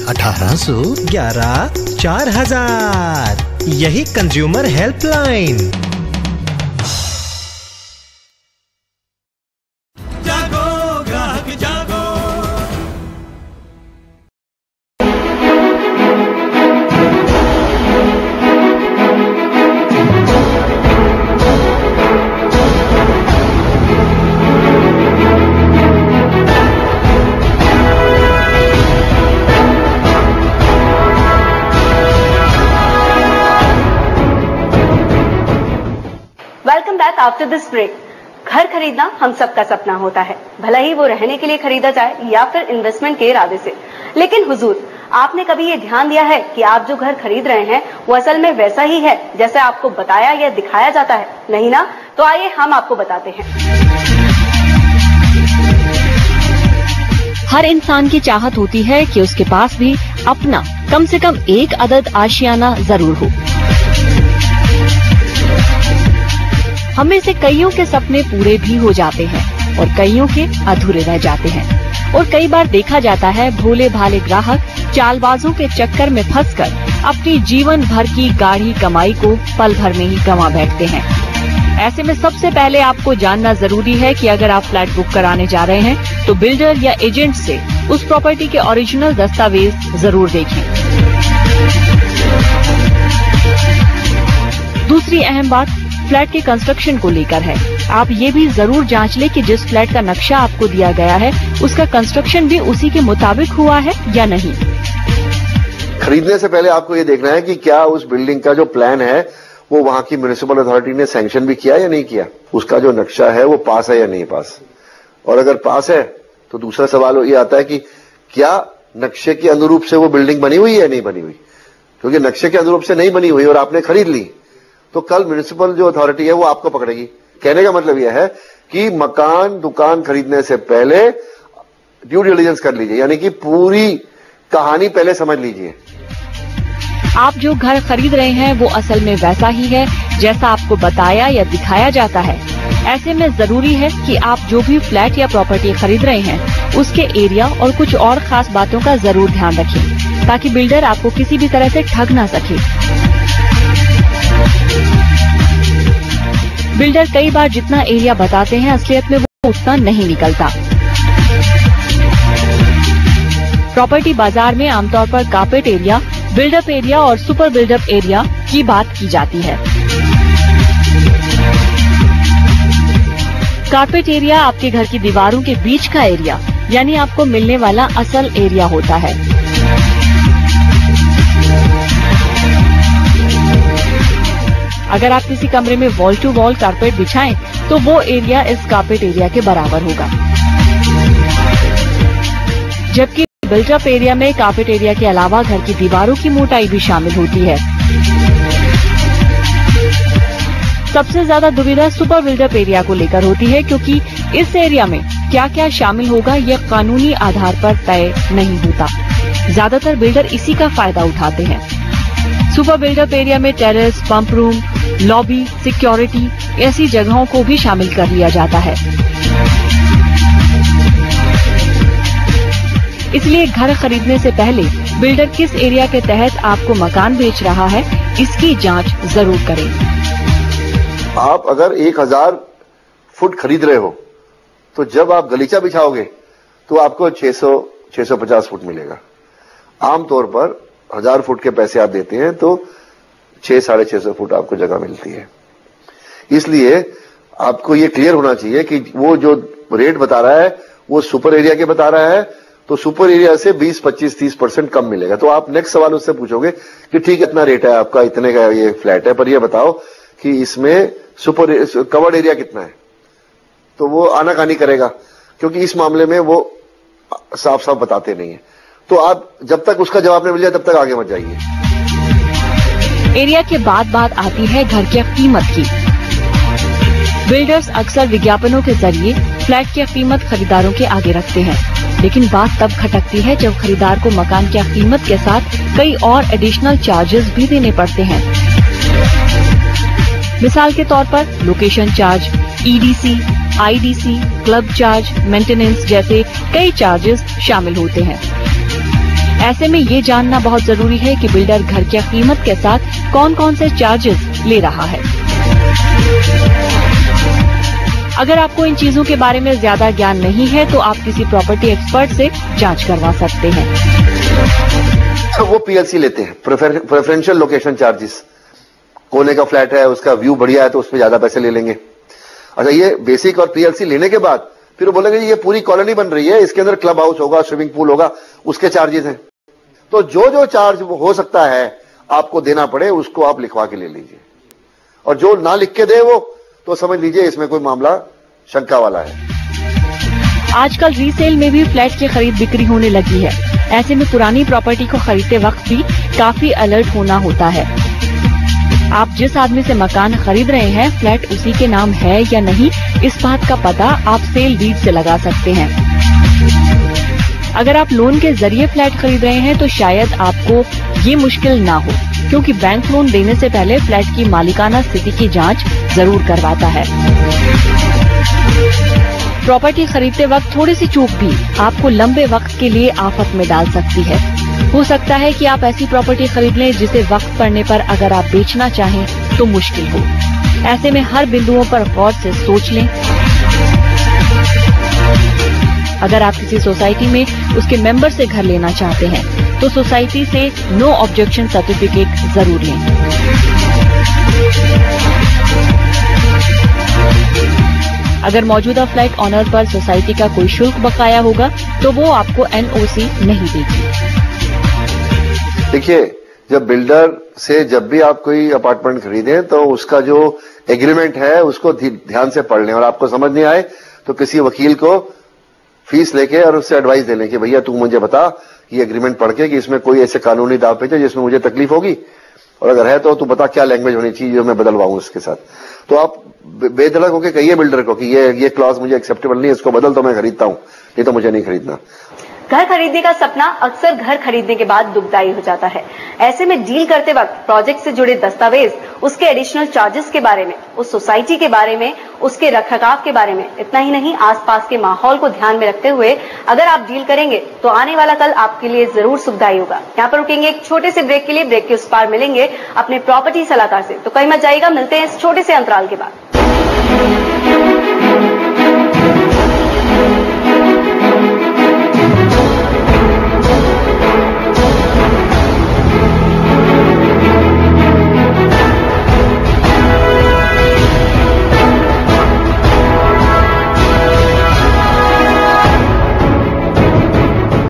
1811-4000। यही consumer helpline. जागो ग्राहक जागो। Welcome back after this break. घर खरीदना हम सबका सपना होता है, भला ही वो रहने के लिए खरीदा जाए या फिर इन्वेस्टमेंट के इरादे से। लेकिन हुजूर, आपने कभी ये ध्यान दिया है कि आप जो घर खरीद रहे हैं वो असल में वैसा ही है जैसे आपको बताया या दिखाया जाता है? नहीं ना? तो आइए हम आपको बताते हैं। हर इंसान की चाहत होती है कि उसके पास भी अपना कम से कम एक अदद आशियाना जरूर हो। हमें से कईयों के सपने पूरे भी हो जाते हैं और कईयों के अधूरे रह जाते हैं। और कई बार देखा जाता है भोले भाले ग्राहक चालबाजों के चक्कर में फंसकर अपनी जीवन भर की गाढ़ी कमाई को पल भर में ही गंवा बैठते हैं। ऐसे में सबसे पहले आपको जानना जरूरी है कि अगर आप फ्लैट बुक कराने जा रहे हैं तो बिल्डर या एजेंट से उस प्रॉपर्टी के ओरिजिनल दस्तावेज जरूर देखें। दूसरी अहम बात फ्लैट के कंस्ट्रक्शन को लेकर है। आप ये भी जरूर जांच लें कि जिस फ्लैट का नक्शा आपको दिया गया है उसका कंस्ट्रक्शन भी उसी के मुताबिक हुआ है या नहीं। खरीदने से पहले आपको ये देखना है कि क्या उस बिल्डिंग का जो प्लान है वो वहां की म्युनिसिपल अथॉरिटी ने सैंक्शन भी किया या नहीं किया, उसका जो नक्शा है वो पास है या नहीं पास। और अगर पास है तो दूसरा सवाल ये आता है कि क्या नक्शे के अनुरूप से वो बिल्डिंग बनी हुई है या नहीं बनी हुई। क्योंकि नक्शे के अनुरूप से नहीं बनी हुई और आपने खरीद ली तो कल म्युनिसिपल जो अथॉरिटी है वो आपको पकड़ेगी। कहने का मतलब यह है कि मकान दुकान खरीदने से पहले ड्यू डिलिजेंस कर लीजिए, यानी कि पूरी कहानी पहले समझ लीजिए। आप जो घर खरीद रहे हैं वो असल में वैसा ही है जैसा आपको बताया या दिखाया जाता है। ऐसे में जरूरी है कि आप जो भी फ्लैट या प्रॉपर्टी खरीद रहे हैं उसके एरिया और कुछ और खास बातों का जरूर ध्यान रखें ताकि बिल्डर आपको किसी भी तरह से ठग ना सके। बिल्डर कई बार जितना एरिया बताते हैं असलियत में वो उतना नहीं निकलता। प्रॉपर्टी बाजार में आमतौर पर कारपेट एरिया, बिल्डअप एरिया और सुपर बिल्डअप एरिया की बात की जाती है। कारपेट एरिया आपके घर की दीवारों के बीच का एरिया यानी आपको मिलने वाला असल एरिया होता है। अगर आप किसी कमरे में वॉल टू वॉल कारपेट बिछाएं तो वो एरिया इस कारपेट एरिया के बराबर होगा। जबकि बिल्टअप एरिया में कारपेट एरिया के अलावा घर की दीवारों की मोटाई भी शामिल होती है। सबसे ज्यादा दुविधा सुपर बिल्डअप एरिया को लेकर होती है क्योंकि इस एरिया में क्या क्या शामिल होगा यह कानूनी आधार पर तय नहीं होता। ज्यादातर बिल्डर इसी का फायदा उठाते हैं। सुपर बिल्डअप एरिया में terrace, pump room, lobby, security ऐसी जगहों को भी शामिल कर लिया जाता है। इसलिए घर खरीदने से पहले बिल्डर किस एरिया के तहत आपको मकान बेच रहा है इसकी जांच जरूर करें। आप अगर 1000 फुट खरीद रहे हो तो जब आप गलीचा बिछाओगे तो आपको 600-650 फुट मिलेगा। आमतौर पर 1000 फुट के पैसे आप देते हैं तो 600-650 फुट आपको जगह मिलती है। इसलिए आपको ये क्लियर होना चाहिए कि वो जो रेट बता रहा है वो सुपर एरिया के बता रहा है तो सुपर एरिया से 20, 25, 30% कम मिलेगा। तो आप नेक्स्ट सवाल उससे पूछोगे कि ठीक इतना रेट है आपका, इतने का ये फ्लैट है, पर ये बताओ कि इसमें सुपर कवर्ड एरिया कितना है। तो वो आनाकानी करेगा क्योंकि इस मामले में वो साफ साफ बताते नहीं है। तो आप जब तक उसका जवाब नहीं मिल जाए तब तक आगे मत जाइए। एरिया के बाद बात आती है घर की कीमत की। बिल्डर्स अक्सर विज्ञापनों के जरिए फ्लैट की कीमत खरीदारों के आगे रखते हैं, लेकिन बात तब खटकती है जब खरीदार को मकान की कीमत के साथ कई और एडिशनल चार्जेस भी देने पड़ते हैं। मिसाल के तौर पर location charge, EDC, IDC, club charge, maintenance जैसे कई चार्जेस शामिल होते हैं। ऐसे में ये जानना बहुत जरूरी है कि बिल्डर घर की कीमत के साथ कौन कौन से चार्जेस ले रहा है। अगर आपको इन चीजों के बारे में ज्यादा ज्ञान नहीं है तो आप किसी प्रॉपर्टी एक्सपर्ट से जांच करवा सकते हैं। वो पीएलसी लेते हैं, प्रेफरेंशियल लोकेशन चार्जेस। कोने का फ्लैट है, उसका व्यू बढ़िया है तो उसमें ज्यादा पैसे ले लेंगे। अच्छा, ये बेसिक और पीएलसी लेने के बाद फिर वो बोलेंगे ये पूरी कॉलोनी बन रही है, इसके अंदर क्लब हाउस होगा, स्विमिंग पूल होगा, उसके चार्जेस हैं। तो जो जो चार्ज हो सकता है आपको देना पड़े उसको आप लिखवा के ले लीजिए, और जो ना लिख के दे वो तो समझ लीजिए इसमें कोई मामला शंका वाला है। आजकल रीसेल में भी फ्लैट की खरीद बिक्री होने लगी है। ऐसे में पुरानी प्रॉपर्टी को खरीदते वक्त भी काफी अलर्ट होना होता है। आप जिस आदमी से मकान खरीद रहे हैं फ्लैट उसी के नाम है या नहीं, इस बात का पता आप सेल डीड से लगा सकते हैं। अगर आप लोन के जरिए फ्लैट खरीद रहे हैं तो शायद आपको ये मुश्किल ना हो, क्योंकि बैंक लोन देने से पहले फ्लैट की मालिकाना स्थिति की जांच जरूर करवाता है। प्रॉपर्टी खरीदते वक्त थोड़ी सी चूक भी आपको लंबे वक्त के लिए आफत में डाल सकती है। हो सकता है कि आप ऐसी प्रॉपर्टी खरीद लें जिसे वक्त पड़ने पर अगर आप बेचना चाहें तो मुश्किल हो। ऐसे में हर बिंदुओं पर गौर से सोच लें। अगर आप किसी सोसाइटी में उसके मेंबर से घर लेना चाहते हैं तो सोसाइटी से नो ऑब्जेक्शन सर्टिफिकेट जरूर लें। अगर मौजूदा फ्लैट ऑनर पर सोसाइटी का कोई शुल्क बकाया होगा तो वो आपको एनओसी नहीं देगी। देखिए, जब बिल्डर से जब भी आप कोई अपार्टमेंट खरीदें तो उसका जो एग्रीमेंट है उसको ध्यान से पढ़ लें, और आपको समझ नहीं आए तो किसी वकील को फीस लेके और उससे एडवाइस दे लें कि भैया तू मुझे बता ये एग्रीमेंट पढ़ के कि इसमें कोई ऐसे कानूनी दाव पेच है जिसमें मुझे तकलीफ होगी, और अगर है तो तू बता क्या लैंग्वेज होनी चाहिए जो मैं बदलवाऊं उसके साथ। तो आप बेधड़क होकर कहिए बिल्डर को कि ये क्लॉज मुझे एक्सेप्टेबल नहीं है, इसको बदल तो मैं खरीदता हूं, नहीं तो मुझे नहीं खरीदना। घर खरीदने का सपना अक्सर घर खरीदने के बाद दुखदाई हो जाता है। ऐसे में डील करते वक्त प्रोजेक्ट से जुड़े दस्तावेज, उसके एडिशनल चार्जेस के बारे में, उस सोसाइटी के बारे में, उसके रखरखाव के बारे में, इतना ही नहीं आसपास के माहौल को ध्यान में रखते हुए अगर आप डील करेंगे तो आने वाला कल आपके लिए जरूर सुखदायी होगा। यहाँ पर रुकेंगे एक छोटे से ब्रेक के लिए। ब्रेक के उस पार मिलेंगे अपने प्रॉपर्टी सलाहकार से, तो कहीं मत जाइएगा, मिलते हैं इस छोटे से अंतराल के बाद।